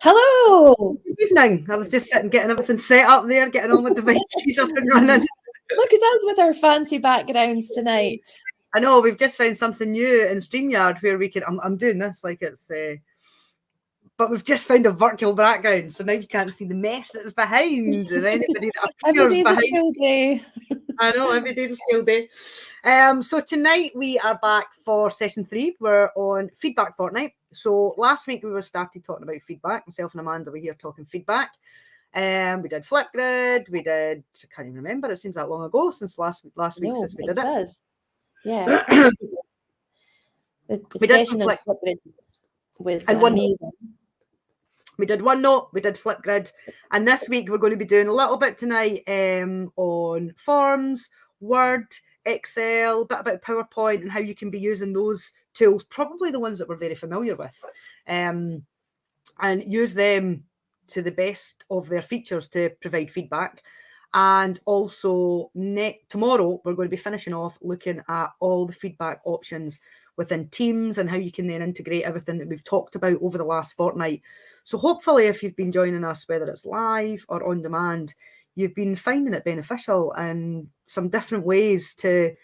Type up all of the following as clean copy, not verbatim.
Hello. Good evening. I was just sitting getting everything set up there, getting on with the devices up and running. Look at us with our fancy backgrounds tonight. I know, we've just found something new in StreamYard where we can, I'm doing this like it's, but we've just found a virtual background, so now you can't see the mess that's behind and anybody that appears Every day's behind. a school day. I know, every day's a school day. So tonight we are back for session 3. We're on feedback fortnight. So last week we were started talking about feedback. Myself and Amanda were here talking feedback. We did Flipgrid. We did, I can't even remember. It seems that long ago since last week since we did it. Does. Yeah. the session of Flipgrid was amazing. We did OneNote, we did Flipgrid, and this week we're going to be doing a little bit tonight on forms, Word, Excel, a bit about PowerPoint and how you can be using those tools, probably the ones that we're very familiar with, and use them to the best of their features to provide feedback. And also tomorrow we're going to be finishing off looking at all the feedback options within Teams and how you can then integrate everything that we've talked about over the last fortnight. So hopefully if you've been joining us, whether it's live or on demand, you've been finding it beneficial and some different ways to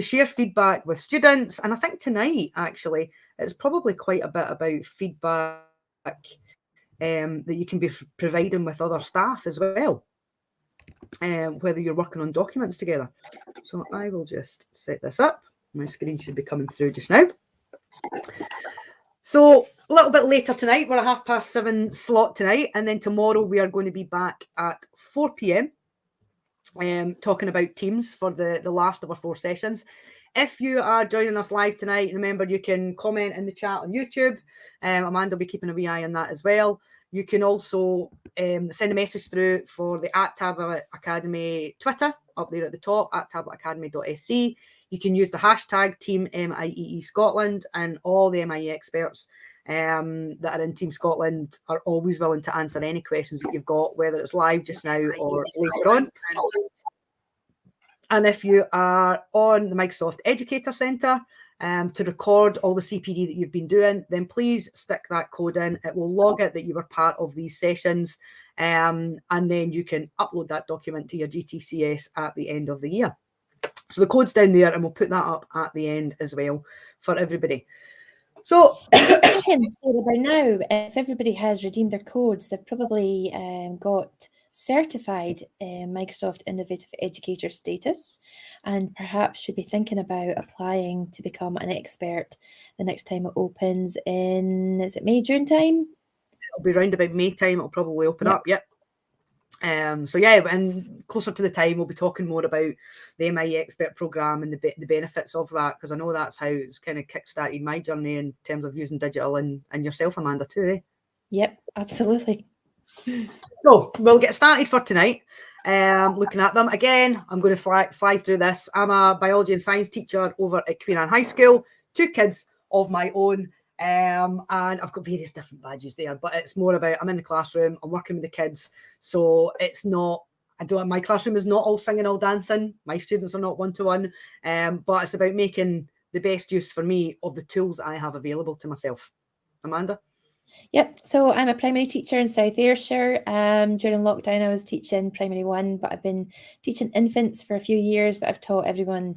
share feedback with students. And I think tonight, actually, it's probably quite a bit about feedback that you can be providing with other staff as well, whether you're working on documents together. So I will just set this up. My screen should be coming through just now. So a little bit later tonight, we're at 7:30 slot tonight, and then tomorrow we are going to be back at 4 p.m. Talking about Teams for the last of our 4 sessions. If you are joining us live tonight, remember you can comment in the chat on YouTube. Amanda will be keeping a wee eye on that as well. You can also send a message through for the @Tablet Academy Twitter up there at the top, @tabletacademy.sc. You can use the hashtag Team MIEE Scotland, and all the MIE experts that are in Team Scotland are always willing to answer any questions that you've got, whether it's live just now or later on. And if you are on the Microsoft Educator Centre to record all the CPD that you've been doing, then please stick that code in. It will log it that you were part of these sessions, and then you can upload that document to your GTCS at the end of the year. So the code's down there, and we'll put that up at the end as well for everybody. So by now, if everybody has redeemed their codes, they've probably got certified Microsoft Innovative Educator status, and perhaps should be thinking about applying to become an expert the next time it opens in, is it May, June time? It'll be around about May time. It'll probably open up. Yep. So yeah, and closer to the time we'll be talking more about the MIE expert program and the benefits of that, because I know that's how it's kind of kick-started my journey in terms of using digital and yourself, Amanda, too, eh? Yep, absolutely. So we'll get started for tonight. Looking at them again, I'm going to fly through this. I'm a biology and science teacher over at Queen Anne High School, 2 kids of my own. And I've got various different badges there, but it's more about I'm in the classroom, I'm working with the kids, so it's not, my classroom is not all singing, all dancing. My students are not one-to-one, but it's about making the best use for me of the tools I have available to myself. Amanda? Yep, so I'm a primary teacher in South Ayrshire. During lockdown, I was teaching primary 1, but I've been teaching infants for a few years, but I've taught everyone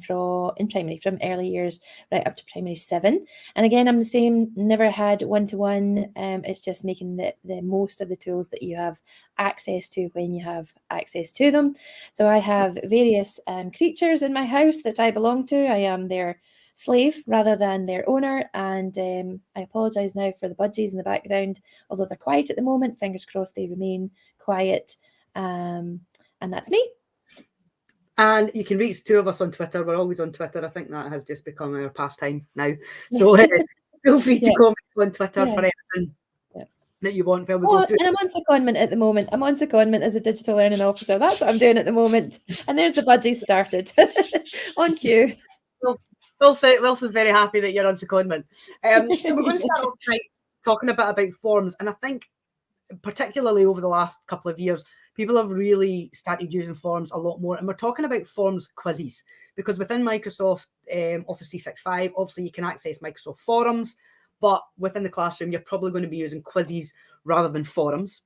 in primary from early years right up to primary 7. And again, I'm the same, never had one-to-one. It's just making the most of the tools that you have access to when you have access to them. So I have various creatures in my house that I belong to. I am their slave rather than their owner, and I apologize now for the budgies in the background, although they're quiet at the moment. Fingers crossed they remain quiet, and that's me. And you can reach 2 of us on Twitter. We're always on Twitter. I think that has just become our pastime now. So feel free to comment on Twitter for anything that you want. And I'm on secondment at the moment. I'm on secondment as a digital learning officer. That's what I'm doing at the moment. And there's the budgies started. On cue. Wilson's very happy that you're on secondment. So we're going to start off tonight talking a bit about forms. And I think particularly over the last couple of years, people have really started using forms a lot more. And we're talking about forms quizzes, because within Microsoft Office 365, obviously you can access Microsoft Forums, but within the classroom, you're probably going to be using quizzes rather than forums.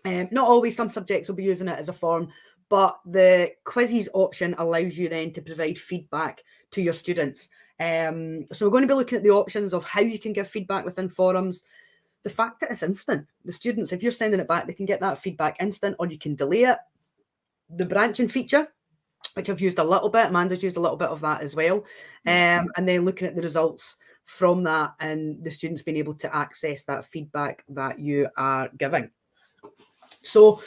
Not always, some subjects will be using it as a form, but the quizzes option allows you then to provide feedback to your students. So we're going to be looking at the options of how you can give feedback within forums. The fact that it's instant, the students, if you're sending it back, they can get that feedback instant, or you can delay it. The branching feature, which I've used a little bit, Amanda's used a little bit of that as well. And then looking at the results from that and the students being able to access that feedback that you are giving. So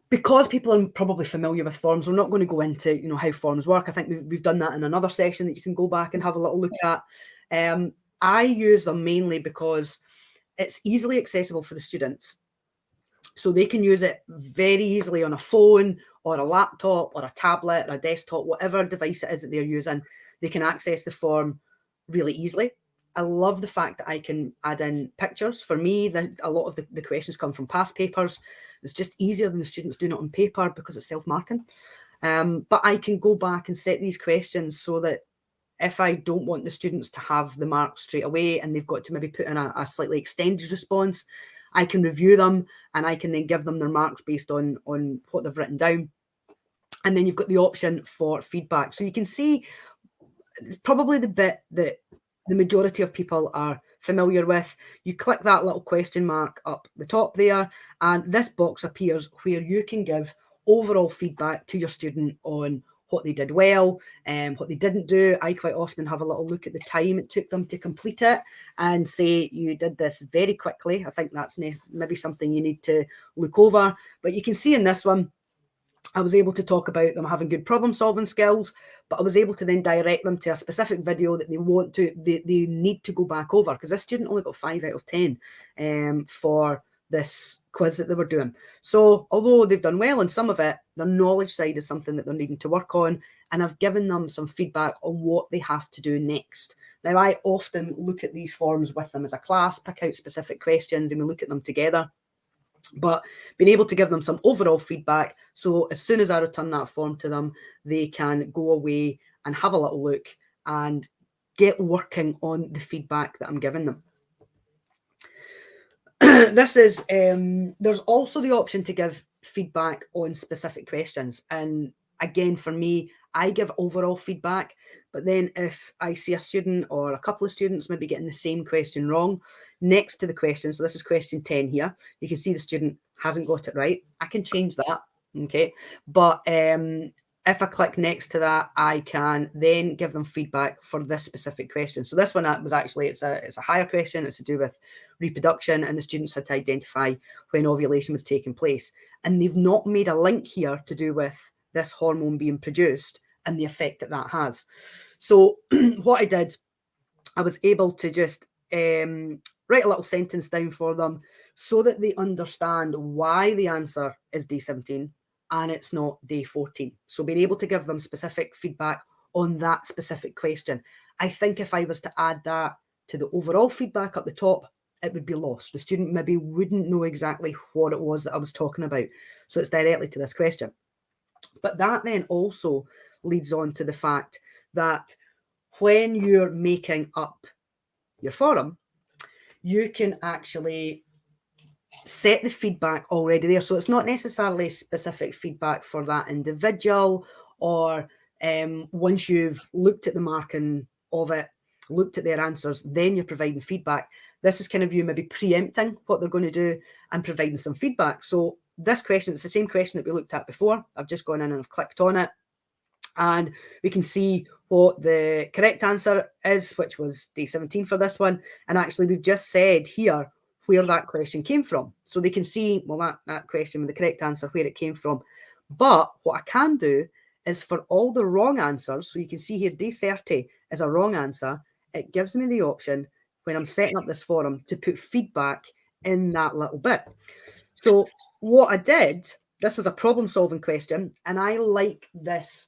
because people are probably familiar with forms, we're not going to go into, you know, how forms work. I think we've done that in another session that you can go back and have a little look at. I use them mainly because it's easily accessible for the students. So they can use it very easily on a phone or a laptop or a tablet or a desktop, whatever device it is that they're using. They can access the form really easily. I love the fact that I can add in pictures. For me, a lot of the questions come from past papers. It's just easier than the students doing it on paper because it's self-marking. But I can go back and set these questions so that if I don't want the students to have the marks straight away and they've got to maybe put in a slightly extended response, I can review them and I can then give them their marks based on what they've written down. And then you've got the option for feedback. So you can see probably the bit that the majority of people are familiar with. You click that little question mark up the top there, and this box appears where you can give overall feedback to your student on what they did well and what they didn't do. I quite often have a little look at the time it took them to complete it and say, you did this very quickly. I think that's maybe something you need to look over. But you can see in this one, I was able to talk about them having good problem solving skills, but I was able to then direct them to a specific video that they need to go back over, because this student only got 5 out of 10 for this quiz that they were doing. So although they've done well in some of it, their knowledge side is something that they're needing to work on, and I've given them some feedback on what they have to do next. Now, I often look at these forms with them as a class, pick out specific questions, and we look at them together. But being able to give them some overall feedback, so as soon as I return that form to them, they can go away and have a little look and get working on the feedback that I'm giving them. This is, there's also the option to give feedback on specific questions. And again, for me, I give overall feedback, but then if I see a student or a couple of students maybe getting the same question wrong, next to the question, so this is question 10 here, you can see the student hasn't got it right. I can change that, okay? But if I click next to that, I can then give them feedback for this specific question. So this one was actually, it's a higher question. It's to do with reproduction, and the students had to identify when ovulation was taking place. And they've not made a link here to do with this hormone being produced and the effect that that has. So what I did, I was able to just write a little sentence down for them so that they understand why the answer is day 17 and it's not day 14. So being able to give them specific feedback on that specific question. I think if I was to add that to the overall feedback up the top, it would be lost. The student maybe wouldn't know exactly what it was that I was talking about. So it's directly to this question. But that then also leads on to the fact that when you're making up your forum, you can actually set the feedback already there. So it's not necessarily specific feedback for that individual, or once you've looked at the marking of it, looked at their answers, then you're providing feedback. This is kind of you maybe preempting what they're going to do and providing some feedback. So this question, it's the same question that we looked at before. I've just gone in and I've clicked on it, and we can see what the correct answer is, which was day 17 for this one. And actually, we've just said here where that question came from. So they can see, well, that question with the correct answer, where it came from. But what I can do is for all the wrong answers, so you can see here day 30 is a wrong answer, it gives me the option when I'm setting up this forum to put feedback in that little bit. So what I did, this was a problem-solving question, and I like this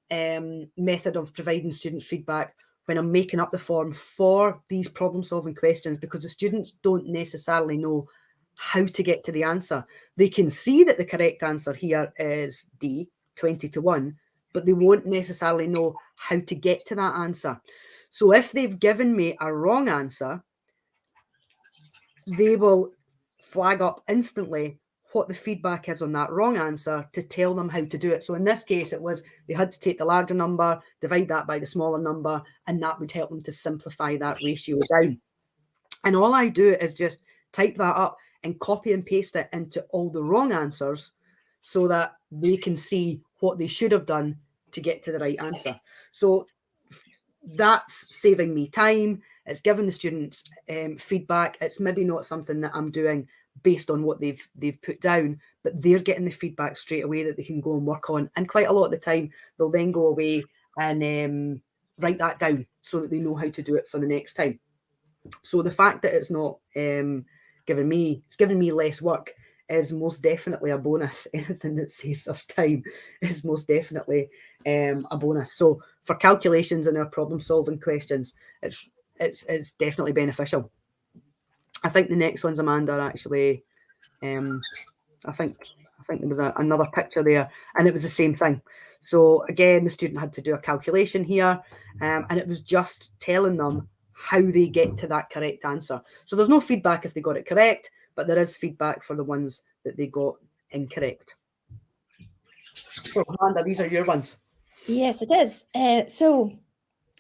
method of providing students feedback when I'm making up the form for these problem-solving questions, because the students don't necessarily know how to get to the answer. They can see that the correct answer here is D, 20-1, but they won't necessarily know how to get to that answer. So if they've given me a wrong answer, they will flag up instantly what the feedback is on that wrong answer to tell them how to do it. So in this case, it was they had to take the larger number, divide that by the smaller number, and that would help them to simplify that ratio down. And all I do is just type that up and copy and paste it into all the wrong answers so that they can see what they should have done to get to the right answer. So that's saving me time. It's giving the students feedback. It's maybe not something that I'm doing based on what they've put down, but they're getting the feedback straight away that they can go and work on. And quite a lot of the time, they'll then go away and write that down so that they know how to do it for the next time. So the fact that it's not giving me less work is most definitely a bonus. Anything that saves us time is most definitely a bonus. So for calculations and our problem solving questions, it's definitely beneficial. I think the next ones, Amanda, are actually I think there was another picture there, and it was the same thing. So again, the student had to do a calculation here, and it was just telling them how they get to that correct answer. So there's no feedback if they got it correct, but there is feedback for the ones that they got incorrect. So Amanda, these are your ones. Yes, it is. So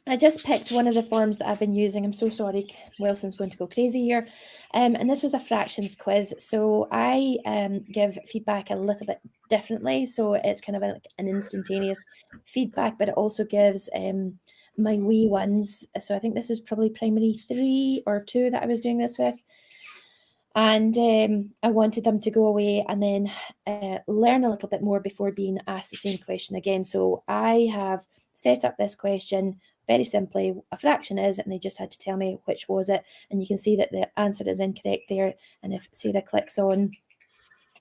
I just picked one of the forms that I've been using. I'm so sorry, Wilson's going to go crazy here. And this was a fractions quiz. So I give feedback a little bit differently. So it's kind of like an instantaneous feedback, but it also gives my wee ones. So I think this is probably primary 3 or 2 that I was doing this with. And I wanted them to go away and then learn a little bit more before being asked the same question again. So I have set up this question very simply. A fraction is, and they just had to tell me which was it. And you can see that the answer is incorrect there. And if Sarah clicks on,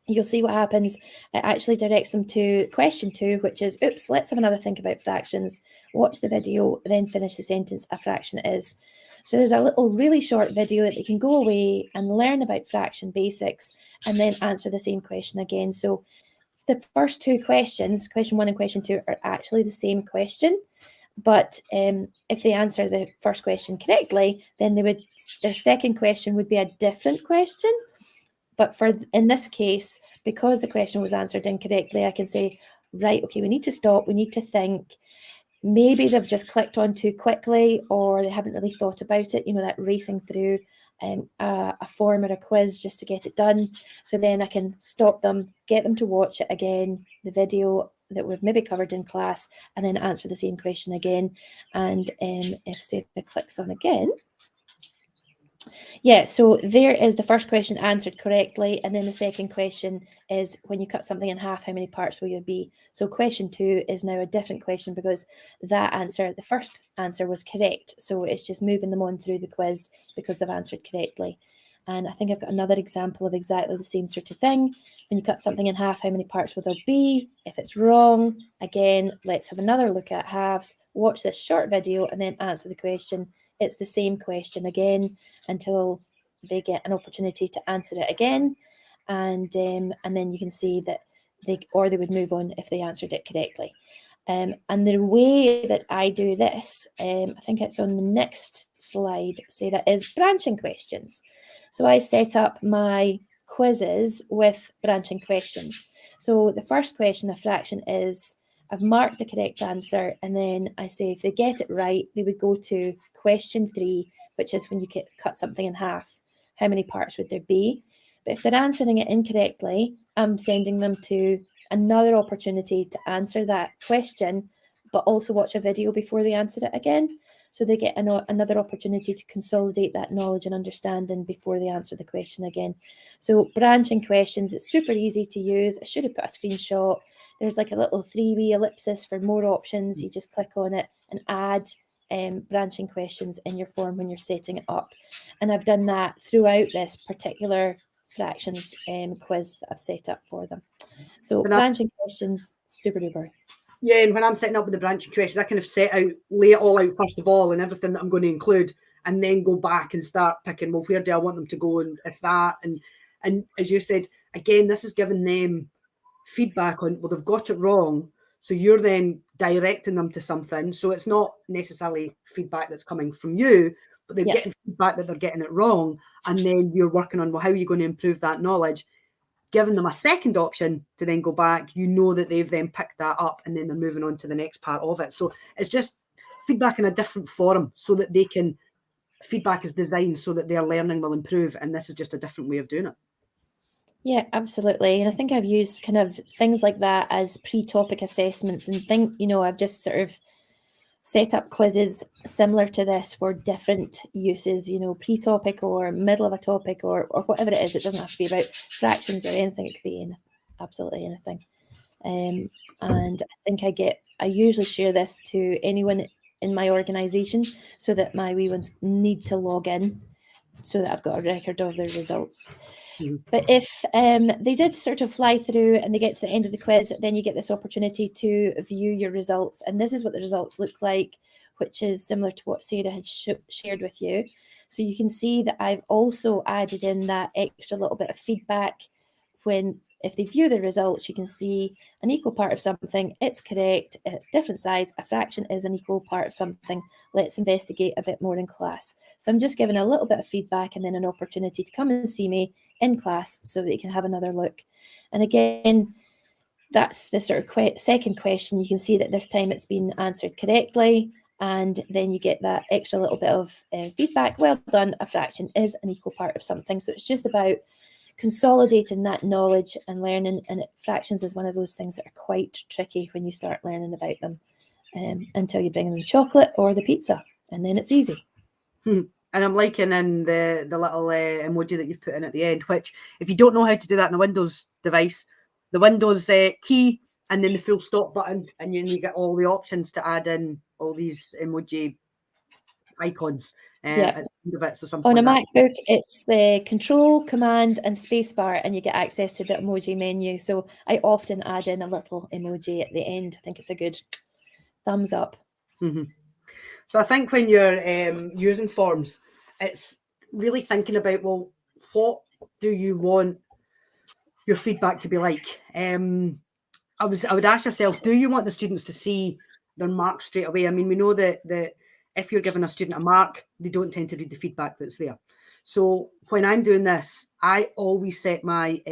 you'll see what happens. It actually directs them to question 2, which is, oops, let's have another think about fractions. Watch the video, then finish the sentence. A fraction is. So there's a little really short video that they can go away and learn about fraction basics and then answer the same question again. So the first 2 questions, question 1 and question 2, are actually the same question. But if they answer the first question correctly, then their second question would be a different question. But in this case, because the question was answered incorrectly, I can say, right, okay, we need to stop, we need to think. Maybe they've just clicked on too quickly, or they haven't really thought about it, that racing through a form or a quiz just to get it done. So then I can stop them, get them to watch it again, the video that we've maybe covered in class, and then answer the same question again. And if Sarah clicks on again, yeah, so there is the first question answered correctly, and then the second question is, when you cut something in half, how many parts will you be? So question 2 is now a different question because the first answer was correct. So it's just moving them on through the quiz because they've answered correctly. And I think I've got another example of exactly the same sort of thing. When you cut something in half, how many parts will there be? If it's wrong, again, let's have another look at halves, watch this short video, and then answer the question. It's the same question again until they get an opportunity to answer it again. And then you can see that they would move on if they answered it correctly. And the way that I do this, I think it's on the next slide, Sarah, is branching questions. So I set up my quizzes with branching questions. So the first question, a fraction, is I've marked the correct answer, and then I say if they get it right, they would go to question 3, which is when you cut something in half, how many parts would there be? But if they're answering it incorrectly, I'm sending them to another opportunity to answer that question, but also watch a video before they answer it again. So they get another opportunity to consolidate that knowledge and understanding before they answer the question again. So branching questions, it's super easy to use. I should have put a screenshot. There's like a little 3-wee ellipsis for more options. You just click on it and add branching questions in your form when you're setting it up. And I've done that throughout this particular fractions quiz that I've set up for them. So branching questions, super duper. Yeah, and when I'm setting up with the branching questions, I kind of lay it all out first of all and everything that I'm going to include, and then go back and start picking, well, where do I want them to go, and if that, and as you said, again, this is giving them feedback on, well, they've got it wrong, so you're then directing them to something. So it's not necessarily feedback that's coming from you, but they're Yeah. getting feedback that they're getting it wrong. And then you're working on, well, how are you going to improve that knowledge? Giving them a second option to then go back, you know that they've then picked that up and then they're moving on to the next part of it. So it's just feedback in a different forum so that they can, feedback is designed so that their learning will improve. And this is just a different way of doing it. Yeah, absolutely. And I think I've used kind of things like that as pre-topic assessments and I've just sort of set up quizzes similar to this for different uses, pre-topic or middle of a topic or whatever it is. It doesn't have to be about fractions or anything. It could be absolutely anything. And I think I usually share this to anyone in my organisation so that my wee ones need to log in so that I've got a record of their results. But if they did sort of fly through and they get to the end of the quiz, then you get this opportunity to view your results. And this is what the results look like, which is similar to what Sarah had shared with you. So you can see that I've also added in that extra little bit of feedback. If they view the results, you can see an equal part of something, it's correct, a different size, a fraction is an equal part of something. Let's investigate a bit more in class. So I'm just giving a little bit of feedback and then an opportunity to come and see me in class so that you can have another look. And again, that's the sort of second question. You can see that this time it's been answered correctly. And then you get that extra little bit of feedback. Well done, a fraction is an equal part of something. So it's just about consolidating that knowledge and learning, and fractions is one of those things that are quite tricky when you start learning about them until you bring them the chocolate or the pizza, and then it's easy. And I'm liking in the little emoji that you've put in at the end, which if you don't know how to do that in a Windows device, the Windows key and then the full stop button, and you get all the options to add in all these emoji icons at the end of it. So on a MacBook, it's the Control, Command, and Spacebar, and you get access to the emoji menu. So I often add in a little emoji at the end. I think it's a good thumbs up. So I think when you're using forms, it's really thinking about, well, what do you want your feedback to be like? I would ask yourself, do you want the students to see their marks straight away? I mean, we know that if you're giving a student a mark, they don't tend to read the feedback that's there. So when I'm doing this, I always set my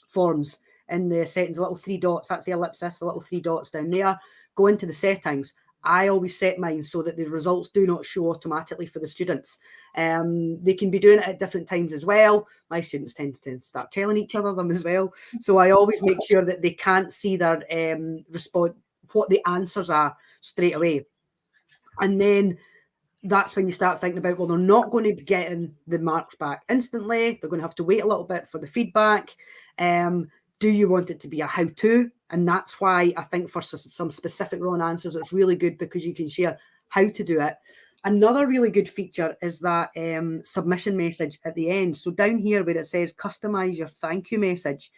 forms in the settings, little 3 dots, that's the ellipsis, the little 3 dots down there. Go into the settings. I always set mine so that the results do not show automatically for the students. They can be doing it at different times as well. My students tend to start telling each other them as well. So I always make sure that they can't see their response, what the answers are straight away. And then that's when you start thinking about, well, they're not going to be getting the marks back instantly. They're going to have to wait a little bit for the feedback. Do you want it to be a how-to? And that's why I think for some specific wrong answers, it's really good because you can share how to do it. Another really good feature is that submission message at the end. So down here where it says customize your thank you message,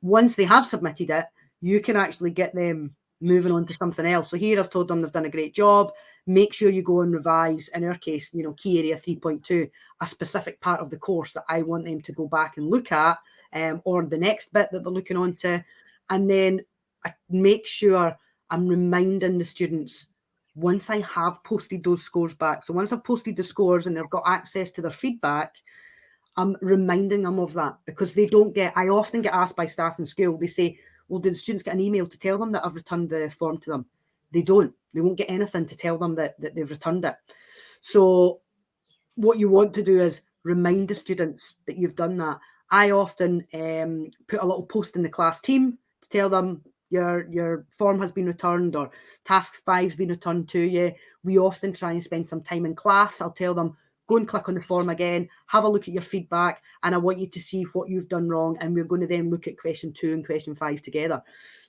once they have submitted it, you can actually get them moving on to something else. So here I've told them they've done a great job. Make sure you go and revise, in our case, key area 3.2, a specific part of the course that I want them to go back and look at, or the next bit that they're looking on to. And then I make sure I'm reminding the students once I have posted those scores back. So once I've posted the scores and they've got access to their feedback, I'm reminding them of that, because they don't get, I often get asked by staff in school, they say, well, do the students get an email to tell them that I've returned the form to them? They don't. They won't get anything to tell them that they've returned it. So what you want to do is remind the students that you've done that. I often put a little post in the class team to tell them your form has been returned, or task 5's been returned to you. We often try and spend some time in class. I'll tell them, go and click on the form again, have a look at your feedback, and I want you to see what you've done wrong, and we're going to then look at question 2 and question 5 together.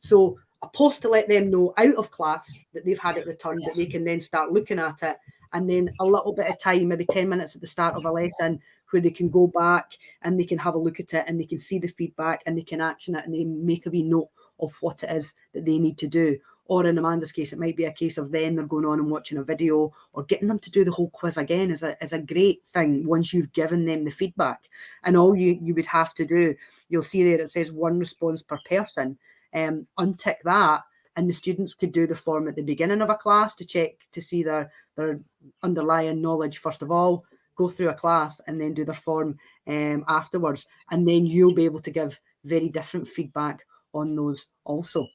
So a post to let them know out of class that they've had it returned, that they can then start looking at it, and then a little bit of time, maybe 10 minutes at the start of a lesson, where they can go back and they can have a look at it and they can see the feedback and they can action it and they make a wee note of what it is that they need to do. Or in Amanda's case, it might be a case of then they're going on and watching a video, or getting them to do the whole quiz again is a great thing once you've given them the feedback. And all you would have to do, you'll see there it says 1 response per person. Untick that, and the students could do the form at the beginning of a class to check to see their their underlying knowledge first of all, go through a class, and then do their form afterwards. And then you'll be able to give very different feedback on those also.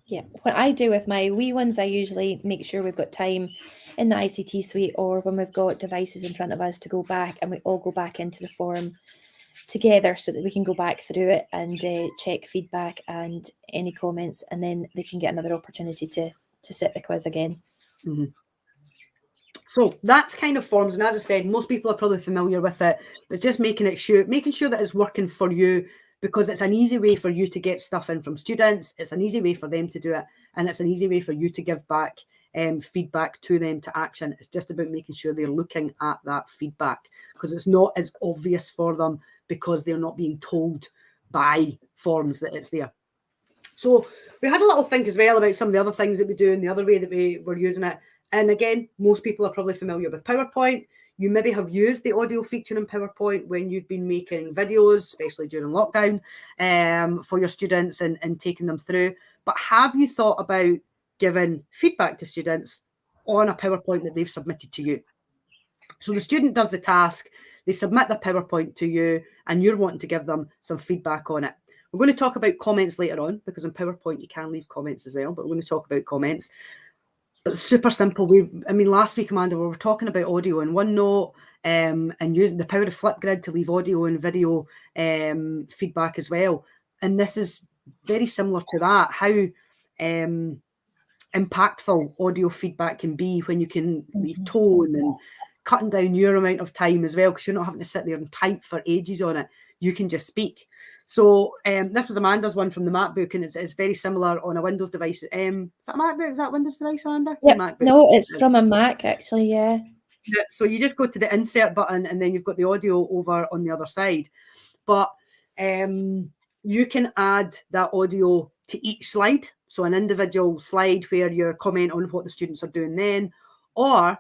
Yeah, what I do with my wee ones, I usually make sure we've got time in the ICT suite or when we've got devices in front of us to go back, and we all go back into the form together so that we can go back through it and check feedback and any comments, and then they can get another opportunity to sit the quiz again. Mm-hmm. So that's kind of forms, and as I said, most people are probably familiar with it, but just making sure that it's working for you, because it's an easy way for you to get stuff in from students, it's an easy way for them to do it, and it's an easy way for you to give back feedback to them to action. It's just about making sure they're looking at that feedback, because it's not as obvious for them because they're not being told by forms that it's there. So we had a little think as well about some of the other things that we do and the other way that we were using it. And again, most people are probably familiar with PowerPoint. You maybe have used the audio feature in PowerPoint when you've been making videos, especially during lockdown, for your students and taking them through. But have you thought about giving feedback to students on a PowerPoint that they've submitted to you? So the student does the task, they submit their PowerPoint to you, and you're wanting to give them some feedback on it. We're going to talk about comments later on, because in PowerPoint you can leave comments as well, but we're going to talk about comments. But super simple. Last week, Amanda, we were talking about audio in OneNote and using the power of Flipgrid to leave audio and video feedback as well. And this is very similar to that, how impactful audio feedback can be when you can leave tone and cutting down your amount of time as well, because you're not having to sit there and type for ages on it. You can just speak. So this was Amanda's one from the MacBook, and it's very similar on a Windows device. Is that a MacBook? Is that a Windows device, Amanda? Yep. MacBook. No, it's from a Mac, actually, yeah. So you just go to the insert button, and then you've got the audio over on the other side. But you can add that audio to each slide. So an individual slide where you comment on what the students are doing then, or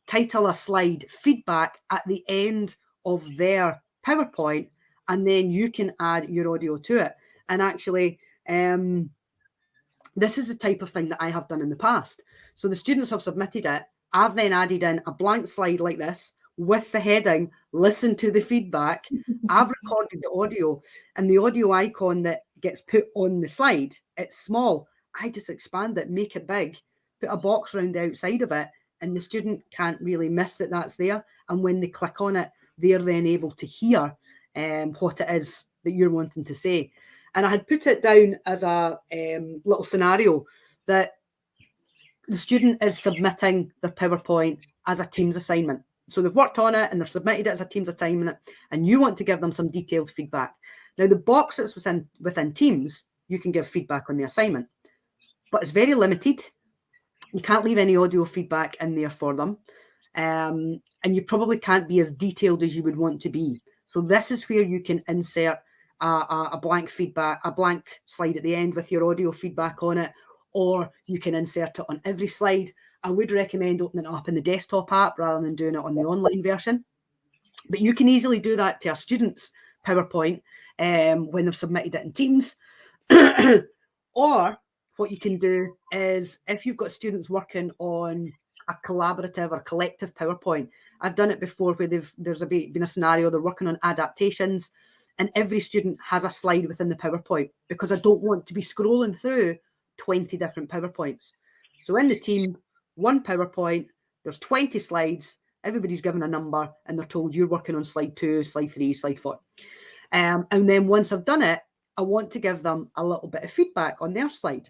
title a slide feedback at the end of their PowerPoint, and then you can add your audio to it. And actually, this is the type of thing that I have done in the past. So the students have submitted it. I've then added in a blank slide like this with the heading, listen to the feedback. I've recorded the audio, and the audio icon that gets put on the slide, it's small. I just expand it, make it big, put a box around the outside of it, and the student can't really miss that that's there. And when they click on it, they're then able to hear what it is that you're wanting to say. And I had put it down as a little scenario that the student is submitting their PowerPoint as a Teams assignment. So they've worked on it and they've submitted it as a Teams assignment, and you want to give them some detailed feedback. Now, the box that's within Teams, you can give feedback on the assignment, but it's very limited. You can't leave any audio feedback in there for them. And you probably can't be as detailed as you would want to be. So this is where you can insert a blank feedback, a blank slide at the end with your audio feedback on it, or you can insert it on every slide. I would recommend opening it up in the desktop app rather than doing it on the online version. But you can easily do that to a student's PowerPoint when they've submitted it in Teams. Or what you can do is, if you've got students working on a collaborative or collective PowerPoint, I've done it before where there's been a scenario, they're working on adaptations, and every student has a slide within the PowerPoint, because I don't want to be scrolling through 20 different PowerPoints. So in the team, one PowerPoint, there's 20 slides, everybody's given a number, and they're told you're working on slide 2, slide 3, slide 4. And then once I've done it, I want to give them a little bit of feedback on their slide.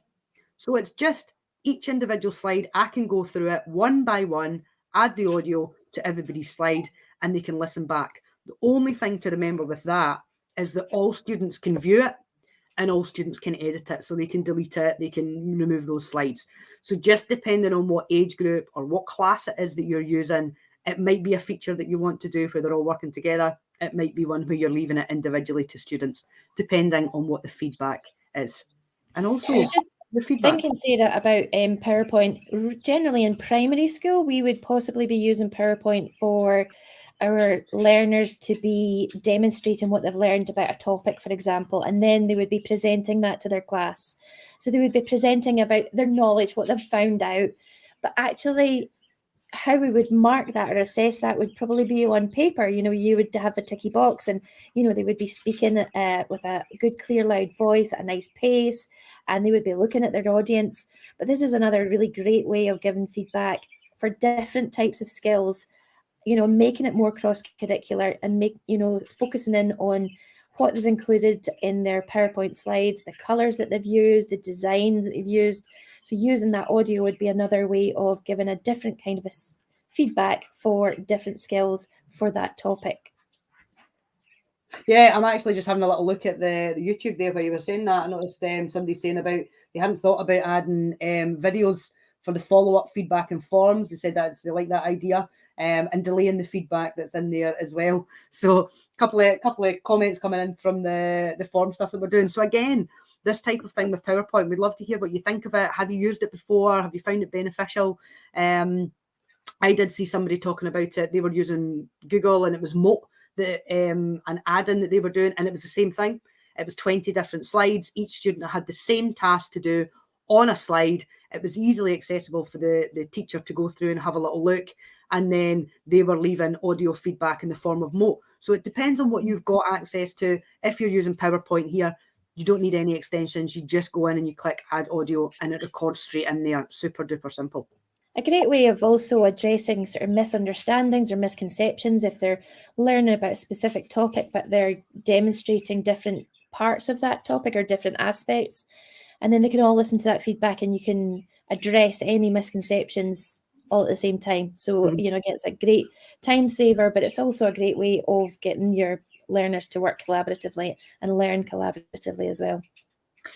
So it's just each individual slide, I can go through it one by one, add the audio to everybody's slide, and they can listen back. The only thing to remember with that is that all students can view it and all students can edit it. So they can delete it, they can remove those slides. So just depending on what age group or what class it is that you're using, it might be a feature that you want to do where they're all working together. It might be one where you're leaving it individually to students, depending on what the feedback is. And also, just thinking, Sarah, about PowerPoint. Generally in primary school, we would possibly be using PowerPoint for our learners to be demonstrating what they've learned about a topic, for example, and then they would be presenting that to their class. So they would be presenting about their knowledge, what they've found out. But actually, how we would mark that or assess that would probably be on paper. You know, you would have a ticky box, and you know, they would be speaking with a good, clear, loud voice at a nice pace, and they would be looking at their audience. But this is another really great way of giving feedback for different types of skills, you know, making it more cross-curricular and focusing in on what they've included in their PowerPoint slides, the colors that they've used, the designs that they've used. So using that audio would be another way of giving a different kind of feedback for different skills for that topic. Yeah, I'm actually just having a little look at the YouTube there where you were saying that. I noticed somebody saying about they hadn't thought about adding videos for the follow-up feedback and forms. They said they like that idea, and delaying the feedback that's in there as well. So couple of comments coming in from the form stuff that we're doing. So again, this type of thing with PowerPoint, we'd love to hear what you think of it. Have you used it before? Have you found it beneficial? I did see somebody talking about it. They were using Google, and it was Moat, an add-in that they were doing, and it was the same thing. It was 20 different slides. Each student had the same task to do on a slide. It was easily accessible for the teacher to go through and have a little look, and then they were leaving audio feedback in the form of Moat. So it depends on what you've got access to. If you're using PowerPoint here, you don't need any extensions. You just go in and you click add audio, and it records straight in there. Super duper simple. A great way of also addressing sort of misunderstandings or misconceptions if they're learning about a specific topic, but they're demonstrating different parts of that topic or different aspects. And then they can all listen to that feedback, and you can address any misconceptions all at the same time. So, you know, again, it's a great time saver, but it's also a great way of getting your learners to work collaboratively and learn collaboratively as well.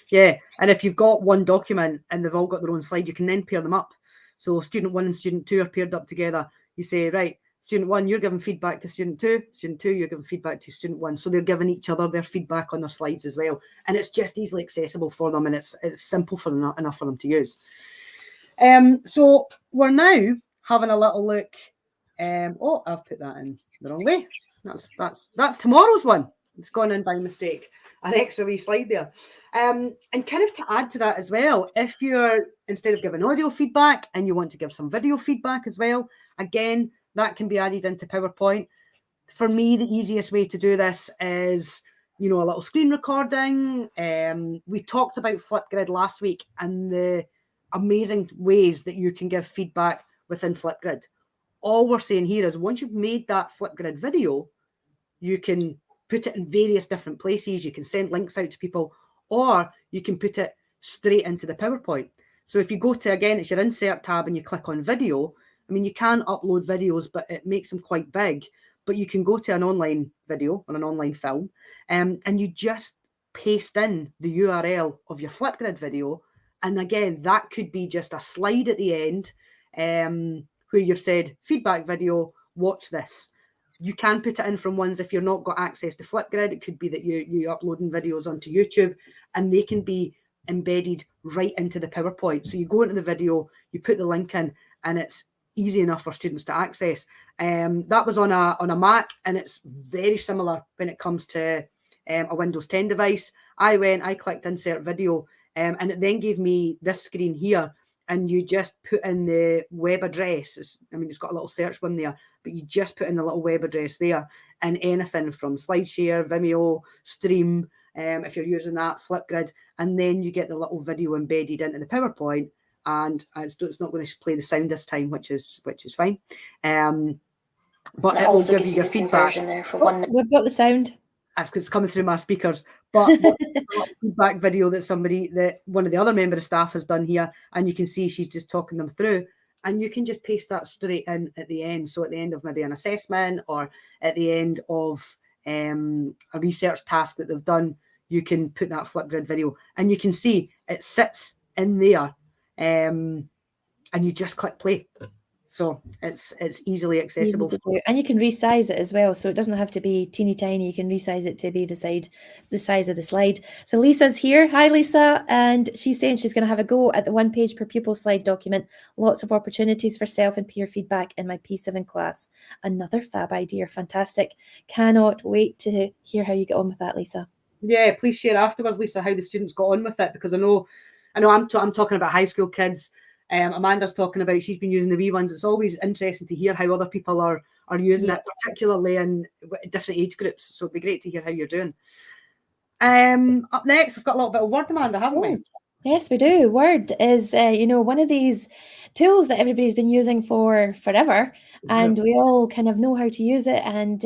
Yeah, and if you've got one document and they've all got their own slide, you can then pair them up. So student 1 and student 2 are paired up together. You say, right, student 1, you're giving feedback to student 2. Student 2, you're giving feedback to student 1. So they're giving each other their feedback on their slides as well. And it's just easily accessible for them, and it's simple enough for them to use. So we're now having a little look. Oh, I've put that in the wrong way. That's tomorrow's one. It's gone in by mistake. An extra wee slide there. And kind of to add to that as well, if you're, instead of giving audio feedback and you want to give some video feedback as well, again, that can be added into PowerPoint. For me, the easiest way to do this is, you know, a little screen recording. We talked about Flipgrid last week and the amazing ways that you can give feedback within Flipgrid. All we're saying here is once you've made that Flipgrid video, you can put it in various different places. You can send links out to people, or you can put it straight into the PowerPoint. So if you go to, again, it's your insert tab and you click on video. I mean, you can upload videos, but it makes them quite big. But you can go to an online video or an online film, and you just paste in the URL of your Flipgrid video. And again, that could be just a slide at the end where you've said, feedback video, watch this. You can put it in from ones if you're not got access to Flipgrid. It could be that you're uploading videos onto YouTube, and they can be embedded right into the PowerPoint. So you go into the video, you put the link in, and it's easy enough for students to access. That was on a Mac, and it's very similar when it comes to a Windows 10 device. I clicked insert video, and it then gave me this screen here. And you just put in the web address. It's got a little search one there, but you just put in the little web address there, and anything from SlideShare, Vimeo, Stream, if you're using that, Flipgrid, and then you get the little video embedded into the PowerPoint, and it's not going to play the sound this time, which is fine. But it will give you your feedback. There for OneNote. We've got the sound. That's because it's coming through my speakers. But feedback video that one of the other member of staff has done here, and you can see she's just talking them through, and you can just paste that straight in at the end. So at the end of maybe an assessment, or at the end of a research task that they've done, you can put that Flipgrid video, and you can see it sits in there, and you just click play. So it's easily accessible. Easy to do. And you can resize it as well. So it doesn't have to be teeny tiny. You can resize it to be the size of the slide. So Lisa's here. Hi, Lisa. And she's saying she's going to have a go at the 1 page per pupil slide document. Lots of opportunities for self and peer feedback in my P7 class. Another fab idea. Fantastic. Cannot wait to hear how you get on with that, Lisa. Yeah, please share afterwards, Lisa, how the students got on with it, because I know I'm talking about high school kids. Amanda's talking about she's been using the wee ones. It's always interesting to hear how other people are using it, particularly in different age groups. So it'd be great to hear how you're doing. Up next, we've got a little bit of Word, Amanda, haven't we? Yes, we do. Word is, one of these tools that everybody's been using for forever, and we all kind of know how to use it, and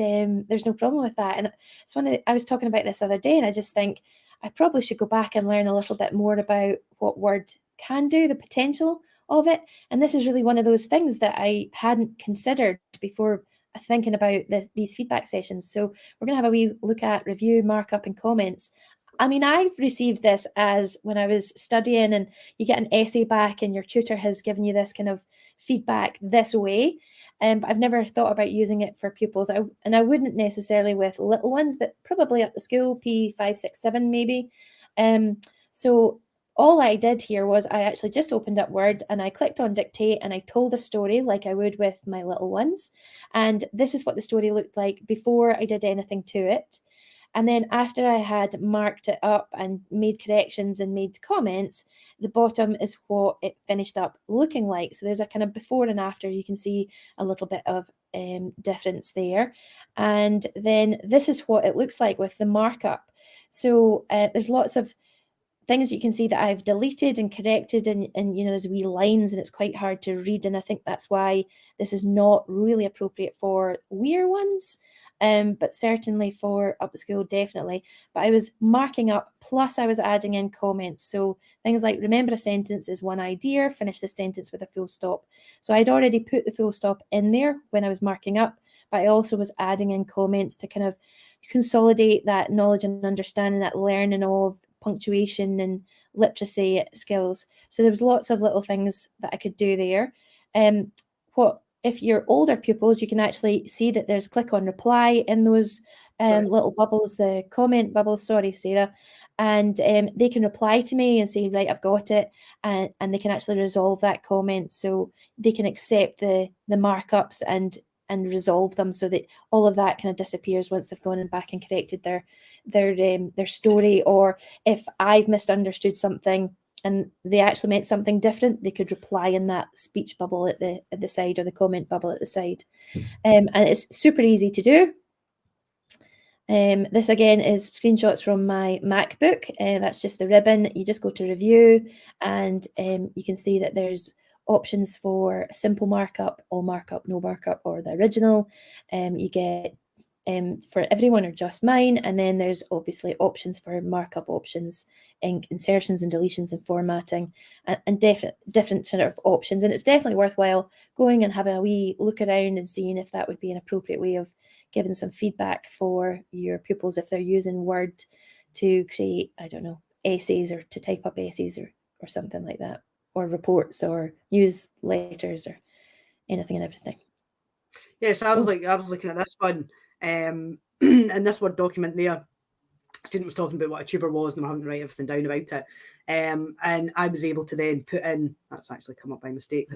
there's no problem with that. And it's I was talking about this the other day, and I just think I probably should go back and learn a little bit more about what Word can do, the potential of it. And this is really one of those things that I hadn't considered before thinking about these feedback sessions. So we're going to have a wee look at review, markup, and comments. I mean, I've received this as when I was studying, and you get an essay back and your tutor has given you this kind of feedback this way. But I've never thought about using it for pupils. And I wouldn't necessarily with little ones, but probably up the school, P5, 6, 7 maybe. So all I did here was I actually just opened up Word and I clicked on dictate and I told a story like I would with my little ones. And this is what the story looked like before I did anything to it. And then after I had marked it up and made corrections and made comments, the bottom is what it finished up looking like. So there's a kind of before and after. You can see a little bit of difference there. And then this is what it looks like with the markup. So there's lots of things you can see that I've deleted and corrected, and there's wee lines and it's quite hard to read. And I think that's why this is not really appropriate for weir ones. But certainly for up the school, definitely. But I was marking up, plus I was adding in comments. So things like, remember a sentence is one idea, finish the sentence with a full stop. So I'd already put the full stop in there when I was marking up, but I also was adding in comments to kind of consolidate that knowledge and understanding, that learning of punctuation and literacy skills. So there was lots of little things that I could do there. If you're older pupils, you can actually see that there's click on reply in those little bubbles, the comment bubbles, sorry, Sarah. And they can reply to me and say, right, I've got it. And they can actually resolve that comment. So they can accept the markups and resolve them, so that all of that kind of disappears once they've gone back and corrected their story. Or if I've misunderstood something and they actually meant something different, they could reply in that speech bubble at the side, or the comment bubble at the side. And it's super easy to do. This again is screenshots from my MacBook, and that's just the ribbon. You just go to review, and you can see that there's options for simple markup, all markup, no markup, or the original. You get for everyone or just mine, and then there's obviously options for markup options, insertions and deletions and formatting, and different sort of options. And it's definitely worthwhile going and having a wee look around and seeing if that would be an appropriate way of giving some feedback for your pupils if they're using Word to create, I don't know, essays, or to type up essays, or something like that, or reports or newsletters, or anything and everything. Yes, I was looking at this one, in this Word document there. Student was talking about what a tuber was, and I'm having to write everything down about it. And I was able to then put in, that's actually come up by mistake.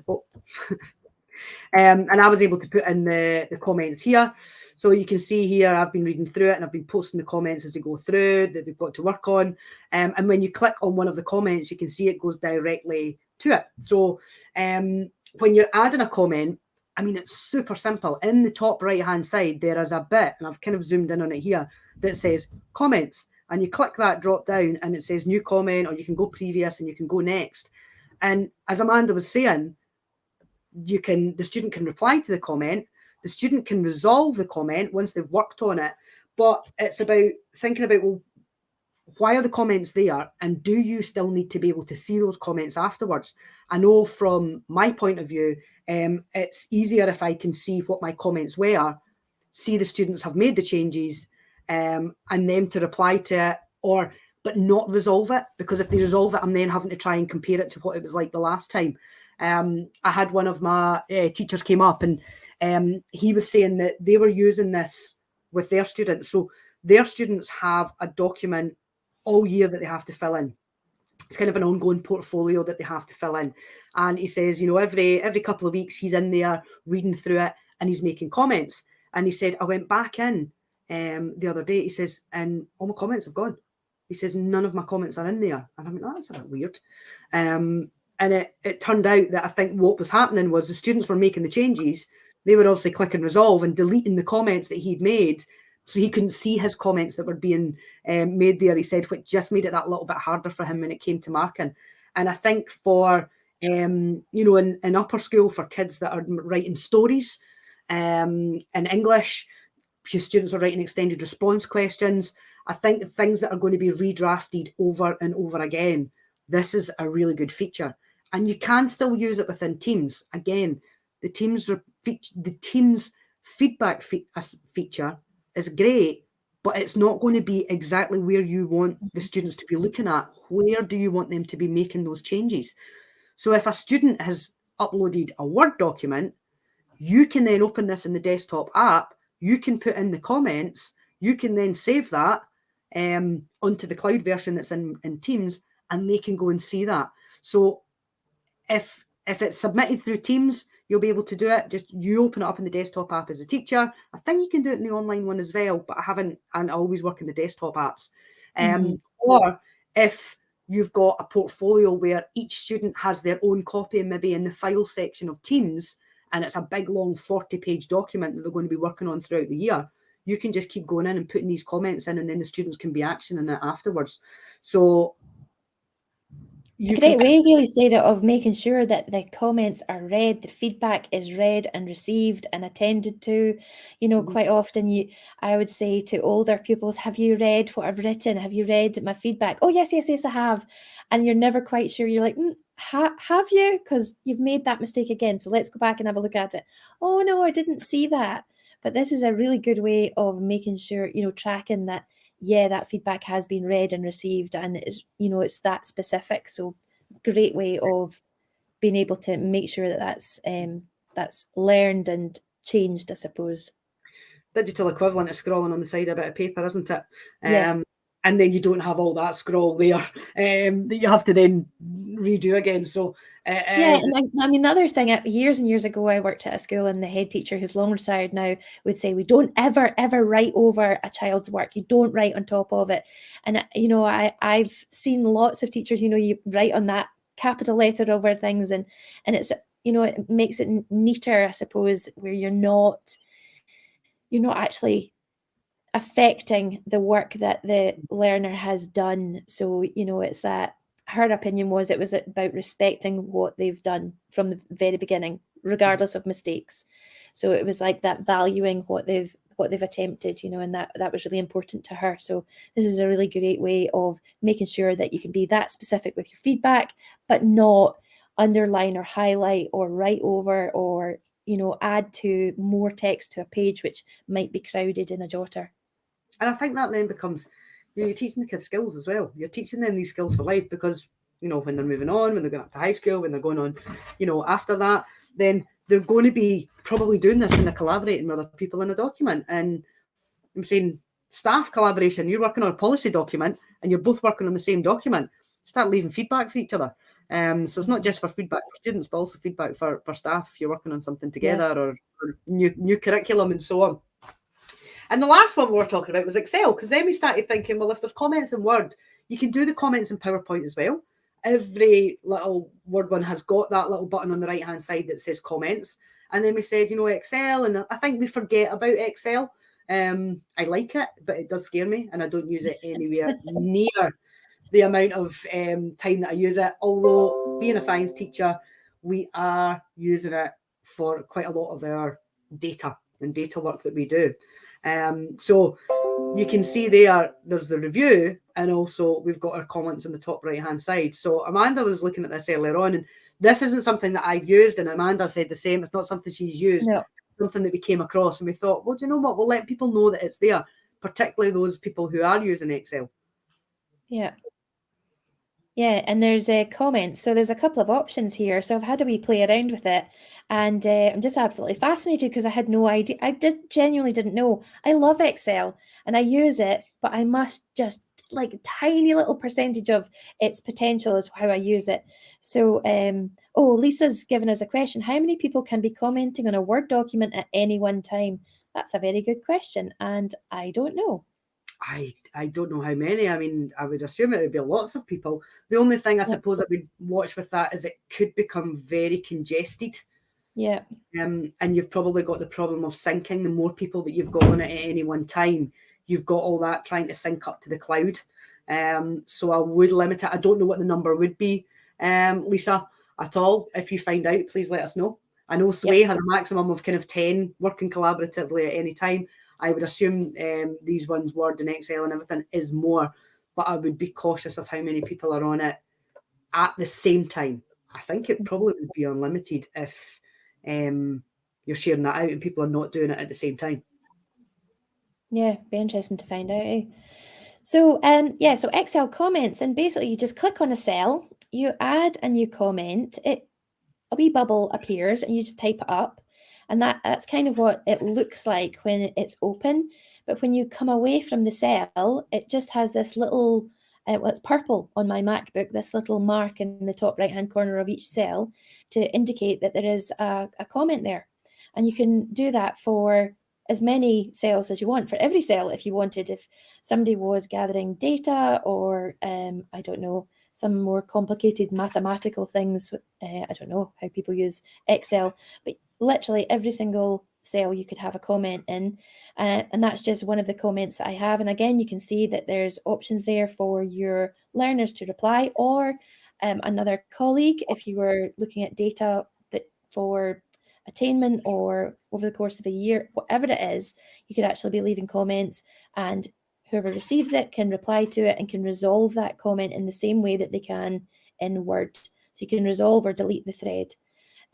And I was able to put in the comments here. So you can see here, I've been reading through it and I've been posting the comments as they go through that they've got to work on. And when you click on one of the comments, you can see it goes directly to it. So when you're adding a comment, I mean, it's super simple. In the top right-hand side, there is a bit, and I've kind of zoomed in on it here, that says comments. And you click that drop down and it says new comment, or you can go previous and you can go next. And as Amanda was saying, the student can reply to the comment, the student can resolve the comment once they've worked on it. But it's about thinking about, well, why are the comments there? And do you still need to be able to see those comments afterwards? I know from my point of view, it's easier if I can see what my comments were, see the students have made the changes, and them to reply to it, but not resolve it. Because if they resolve it, I'm then having to try and compare it to what it was like the last time. I had one of my teachers came up, and he was saying that they were using this with their students. So their students have a document all year that they have to fill in. It's kind of an ongoing portfolio that they have to fill in. And he says, every couple of weeks he's in there reading through it and he's making comments. And he said, I went back in the other day, he says, and all my comments have gone. He says, none of my comments are in there. And I'm like, oh, that's a bit weird. And it turned out that I think what was happening was the students were making the changes. They were obviously clicking resolve and deleting the comments that he'd made, so he couldn't see his comments that were being made there. He said, which just made it that little bit harder for him when it came to marking. And I think for in upper school, for kids that are writing stories in English, students are writing extended response questions, I think things that are going to be redrafted over and over again, this is a really good feature. And you can still use it within Teams. Again, the Teams feedback feature is great, but it's not going to be exactly where you want the students to be looking at. Where do you want them to be making those changes? So if a student has uploaded a Word document, you can then open this in the desktop app, you can put in the comments, you can then save that onto the cloud version that's in Teams, and they can go and see that. So if it's submitted through Teams, you'll be able to do it. Just you open it up in the desktop app as a teacher. I think you can do it in the online one as well, but and I always work in the desktop apps. Or if you've got a portfolio where each student has their own copy, maybe in the file section of Teams, and it's a big, long 40-page document that they're going to be working on throughout the year, you can just keep going in and putting these comments in, and then the students can be actioning it afterwards. So a great way, really, Sarah, of making sure that the comments are read, the feedback is read and received and attended to. Quite often I would say to older pupils, have you read what I've written? Have you read my feedback? Oh, yes, I have. And you're never quite sure. You're like, have you? Because you've made that mistake again. So let's go back and have a look at it. Oh, no, I didn't see that. But this is a really good way of making sure, tracking that, yeah, that feedback has been read and received, and it's that specific. So great way of being able to make sure that that's learned and changed, I suppose. Digital equivalent of scrolling on the side of a bit of paper, isn't it? Yeah. And then you don't have all that scroll there that you have to then redo again. So yeah, and I mean, the other thing, years and years ago, I worked at a school, and the head teacher, who's long retired now, would say, we don't ever write over a child's work. You don't write on top of it. And I've seen lots of teachers, you write on that capital letter over things, and it's, it makes it neater, I suppose, where you're not actually affecting the work that the learner has done. So, it's that her opinion was it was about respecting what they've done from the very beginning, regardless of mistakes. So it was like that, valuing what they've attempted, and that was really important to her. So this is a really great way of making sure that you can be that specific with your feedback, but not underline or highlight or write over or add to more text to a page which might be crowded in a jotter. And I think that then becomes, you're teaching the kids skills as well. You're teaching them these skills for life, because, when they're moving on, when they're going up to high school, when they're going on, after that, then they're going to be probably doing this when they're collaborating with other people in a document. And I'm saying staff collaboration, you're working on a policy document and you're both working on the same document, start leaving feedback for each other. So it's not just for feedback for students, but also feedback for staff if you're working on something together, or new curriculum and so on. And the last one we were talking about was Excel, because then we started thinking, well, if there's comments in Word, you can do the comments in PowerPoint as well. Every little Word one has got that little button on the right-hand side that says comments. And then we said, Excel, and I think we forget about Excel. I like it, but it does scare me, and I don't use it anywhere near the amount of time that I use it. Although, being a science teacher, we are using it for quite a lot of our data and data work that we do. So you can see there's the review, and also we've got our comments on the top right hand side. So Amanda was looking at this earlier on, and this isn't something that I've used, and Amanda said the same. It's not something she's used. No. Something that we came across, and we thought, well, do you know what? We'll let people know that it's there, particularly those people who are using Excel. Yeah, and there's a comment. So there's a couple of options here. So I've had a wee play around with it, and I'm just absolutely fascinated because I had no idea. I genuinely didn't know. I love Excel and I use it, but I must just like a tiny little percentage of its potential is how I use it. So, Lisa's given us a question. How many people can be commenting on a Word document at any one time? That's a very good question, and I don't know. I don't know how many. I mean, I would assume it would be lots of people. The only thing I suppose I would watch with that is it could become very congested. Yeah. And you've probably got the problem of syncing. The more people that you've got on it at any one time, you've got all that trying to sync up to the cloud. So I would limit it. I don't know what the number would be, Lisa, at all. If you find out, please let us know. I know Sway has a maximum of kind of 10 working collaboratively at any time. I would assume these ones, Word and Excel and everything, is more, but I would be cautious of how many people are on it at the same time. I think it probably would be unlimited if you're sharing that out and people are not doing it at the same time. Yeah, be interesting to find out. So so Excel comments, and basically you just click on a cell, you add a new comment, a wee bubble appears and you just type it up, and that's kind of what it looks like when it's open. But when you come away from the cell, it just has this little well, it's purple on my MacBook, this little mark in the top right hand corner of each cell to indicate that there is a comment there. And you can do that for as many cells as you want, for every cell if you wanted. If somebody was gathering data or I don't know, some more complicated mathematical things. I don't know how people use Excel, but literally every single cell you could have a comment in. And that's just one of the comments that I have. And again, you can see that there's options there for your learners to reply, or another colleague, if you were looking at data that for attainment or over the course of a year, whatever it is, you could actually be leaving comments, and whoever receives it can reply to it and can resolve that comment in the same way that they can in Word. So you can resolve or delete the thread.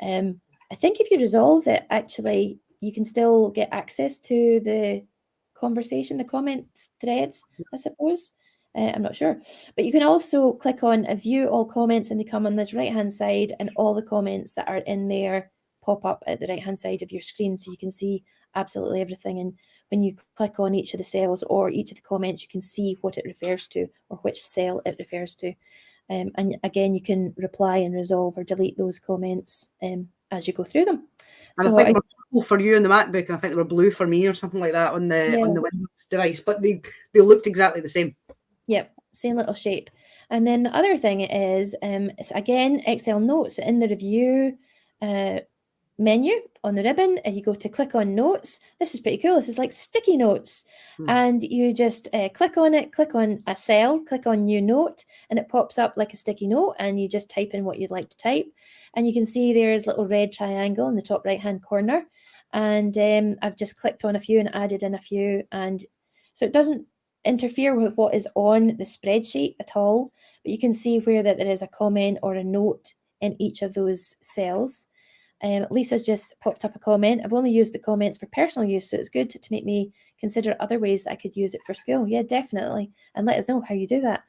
I think if you resolve it, actually, you can still get access to the conversation, the comments threads, I suppose. I'm not sure. But you can also click on view all comments, and they come on this right-hand side, and all the comments that are in there pop up at the right-hand side of your screen, so you can see absolutely everything. And when you click on each of the cells or each of the comments, you can see what it refers to or which cell it refers to. And again, you can reply and resolve or delete those comments as you go through them. And So I think they were purple for you in the MacBook, and I think they were blue for me or something like that on the Windows device. But they looked exactly the same. Yep, same little shape. And then the other thing is, it's again Excel notes in the review menu on the ribbon, and you go to click on notes. This is pretty cool. This is like sticky notes. And you just click on it, click on a cell, click on new note, and it pops up like a sticky note, and you just type in what you'd like to type. And you can see there's a little red triangle in the top right hand corner, and I've just clicked on a few and added in a few, and so it doesn't interfere with what is on the spreadsheet at all, but you can see where that there is a comment or a note in each of those cells. Lisa's just popped up a comment. I've only used the comments for personal use, so it's good to make me consider other ways that I could use it for school. Yeah, definitely. And let us know how you do that.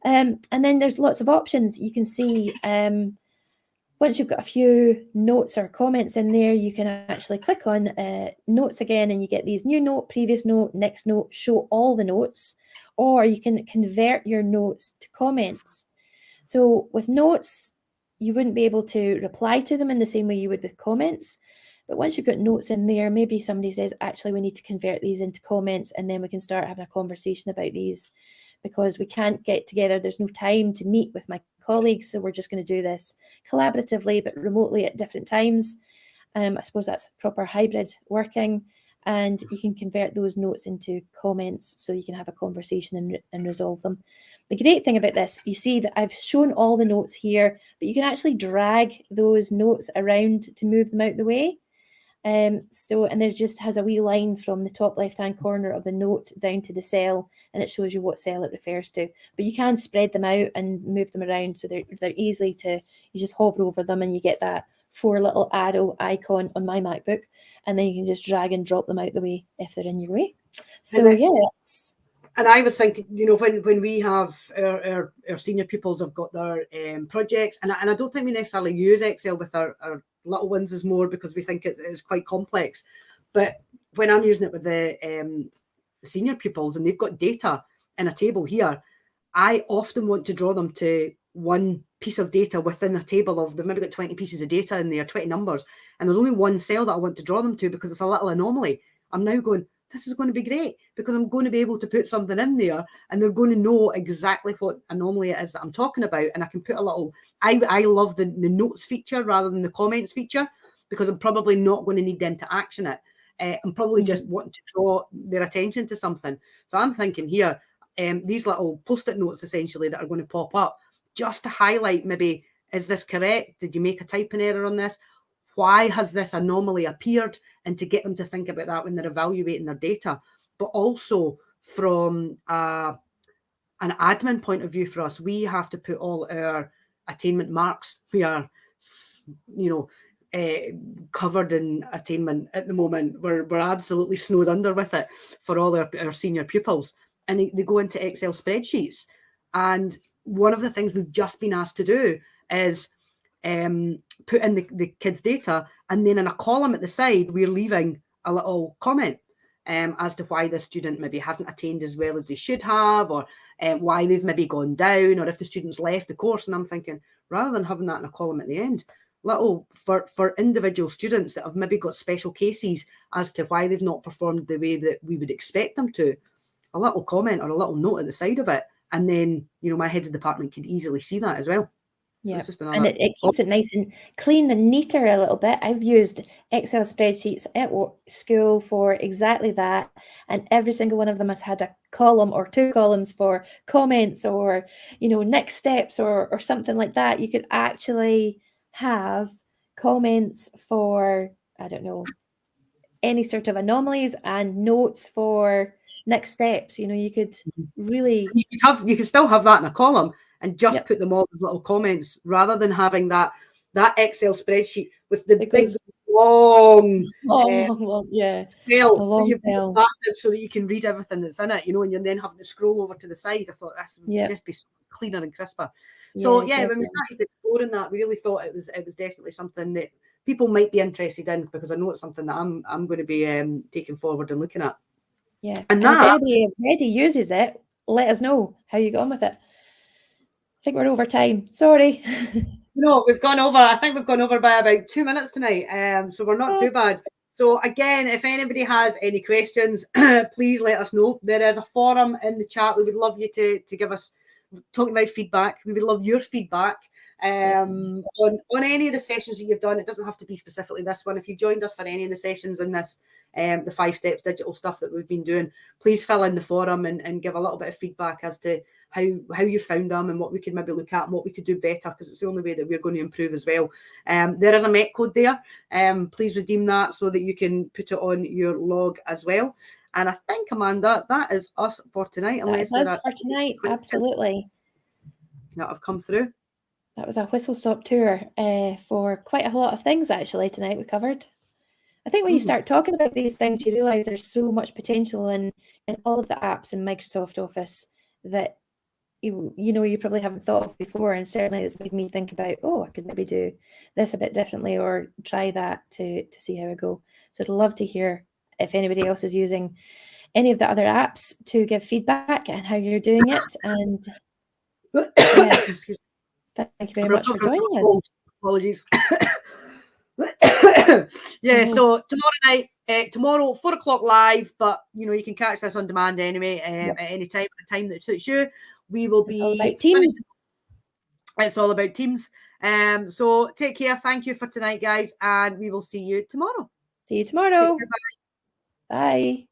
And then there's lots of options. You can see once you've got a few notes or comments in there, you can actually click on notes again, and you get these new note, previous note, next note, show all the notes, or you can convert your notes to comments. So with notes, you wouldn't be able to reply to them in the same way you would with comments. But once you've got notes in there, maybe somebody says, actually, we need to convert these into comments, and then we can start having a conversation about these, because we can't get together. There's no time to meet with my colleagues, so we're just going to do this collaboratively, but remotely at different times. I suppose that's proper hybrid working. And you can convert those notes into comments so you can have a conversation and resolve them. The great thing about this, you see that I've shown all the notes here, but you can actually drag those notes around to move them out the way. And there just has a wee line from the top left-hand corner of the note down to the cell, and it shows you what cell it refers to. But you can spread them out and move them around, so they're easy to, you just hover over them and you get that 4 little arrow icon on my MacBook, and then you can just drag and drop them out the way if they're in your way. So and I was thinking, when we have our senior pupils have got their projects, and I don't think we necessarily use Excel with our little ones is more because we think it's quite complex. But when I'm using it with the senior pupils and they've got data in a table here, I often want to draw them to one piece of data within a table of, they've maybe got 20 pieces of data in there, 20 numbers, and there's only one cell that I want to draw them to because it's a little anomaly. I'm now going, this is going to be great because I'm going to be able to put something in there and they're going to know exactly what anomaly it is that I'm talking about. And I can put a little, I love the notes feature rather than the comments feature because I'm probably not going to need them to action it. I'm probably just wanting to draw their attention to something. So I'm thinking here, these little post-it notes essentially that are going to pop up just to highlight maybe, is this correct? Did you make a typing error on this? Why has this anomaly appeared? And to get them to think about that when they're evaluating their data. But also from an admin point of view for us, we have to put all our attainment marks. We are, covered in attainment at the moment. We're absolutely snowed under with it for all our senior pupils. And they go into Excel spreadsheets. And one of the things we've just been asked to do is put in the kids' data, and then in a column at the side, we're leaving a little comment as to why the student maybe hasn't attained as well as they should have, or why they've maybe gone down, or if the student's left the course. And I'm thinking, rather than having that in a column at the end, little for individual students that have maybe got special cases as to why they've not performed the way that we would expect them to, a little comment or a little note at the side of it. And then, my heads of department can easily see that as well. Yeah, and it keeps it nice and clean and neater a little bit. I've used Excel spreadsheets at school for exactly that, and every single one of them has had a column or two columns for comments or, next steps or something like that. You could actually have comments for, I don't know, any sort of anomalies and notes for next steps. You could really... You could still have that in a column and just put them all as little comments rather than having that Excel spreadsheet with the big long cell so that you can read everything that's in it, and you're then having to scroll over to the side. I thought this would just be cleaner and crisper. So when we started exploring that, we really thought it was definitely something that people might be interested in, because I know it's something that I'm going to be taking forward and looking at. Yeah, and if anybody already uses it, let us know how you got on with it. I think we're over time. Sorry. No, we've gone over. I think we've gone over by about 2 minutes tonight. So we're not too bad. So again, if anybody has any questions, please let us know. There is a forum in the chat. We would love you to give us, talking about feedback. We would love your feedback on any of the sessions that you've done. It doesn't have to be specifically this one. If you joined us for any of the sessions in this, the 5 steps digital stuff that we've been doing, please fill in the forum and give a little bit of feedback as to how you found them and what we could maybe look at and what we could do better, because it's the only way that we're going to improve as well. There is a MET code there. Please redeem that so that you can put it on your log as well. And I think, Amanda, that is us for tonight. That is us for tonight, absolutely. That have come through. That was a whistle-stop tour for quite a lot of things, actually, tonight we covered. I think when you start talking about these things, you realise there's so much potential in all of the apps in Microsoft Office that you probably haven't thought of before, and certainly it's made me think about, I could maybe do this a bit differently or try that to see how I go. So I'd love to hear if anybody else is using any of the other apps to give feedback and how you're doing it. And thank you very much for joining us. Apologies. So tomorrow 4 o'clock live, but you can catch this on demand anyway at any time, at a time that suits you. We will be... It's all about Teams. It's all about Teams. So take care. Thank you for tonight, guys, and we will see you tomorrow. See you tomorrow. Bye.